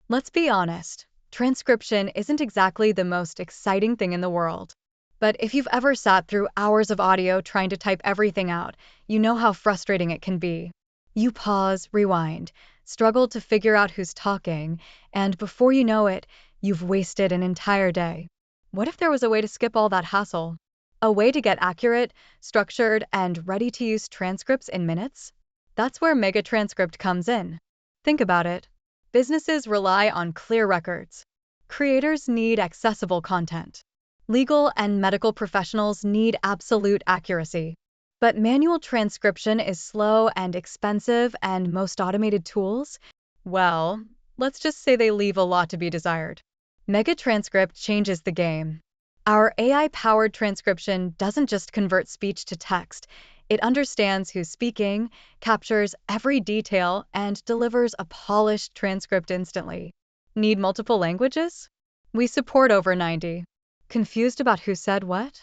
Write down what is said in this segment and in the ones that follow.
Let's be honest, transcription isn't exactly the most exciting thing in the world. But if you've ever sat through hours of audio trying to type everything out, you know how frustrating it can be. You pause, rewind, struggle to figure out who's talking, and before you know it, you've wasted an entire day. What if there was a way to skip all that hassle? A way to get accurate, structured, and ready-to-use transcripts in minutes? That's where MegaTranscript comes in. Think about it. Businesses rely on clear records. Creators need accessible content. Legal and medical professionals need absolute accuracy. But manual transcription is slow and expensive, and most automated tools, well, let's just say they leave a lot to be desired. MegaTranscript changes the game. Our AI-powered transcription doesn't just convert speech to text, it understands who's speaking, captures every detail, and delivers a polished transcript instantly. Need multiple languages? We support over 90. Confused about who said what?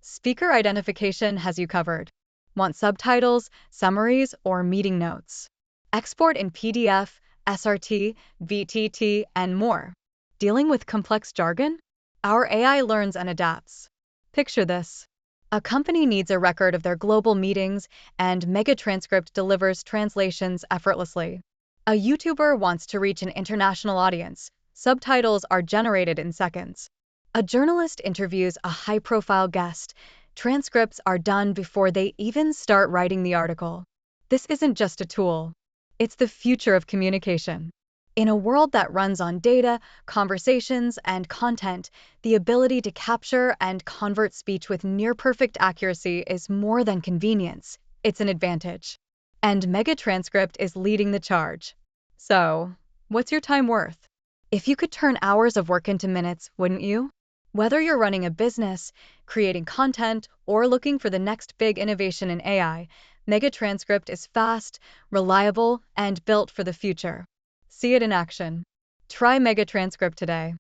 Speaker identification has you covered. Want subtitles, summaries, or meeting notes? Export in PDF, SRT, VTT, and more. Dealing with complex jargon? Our AI learns and adapts. Picture this. A company needs a record of their global meetings, and MegaTranscript delivers translations effortlessly. A YouTuber wants to reach an international audience. Subtitles are generated in seconds. A journalist interviews a high-profile guest. Transcripts are done before they even start writing the article. This isn't just a tool. It's the future of communication. In a world that runs on data, conversations, and content, the ability to capture and convert speech with near-perfect accuracy is more than convenience. It's an advantage. And MegaTranscript is leading the charge. So, what's your time worth? If you could turn hours of work into minutes, wouldn't you? Whether you're running a business, creating content, or looking for the next big innovation in AI, MegaTranscript is fast, reliable, and built for the future. See it in action. Try MegaTranscript today.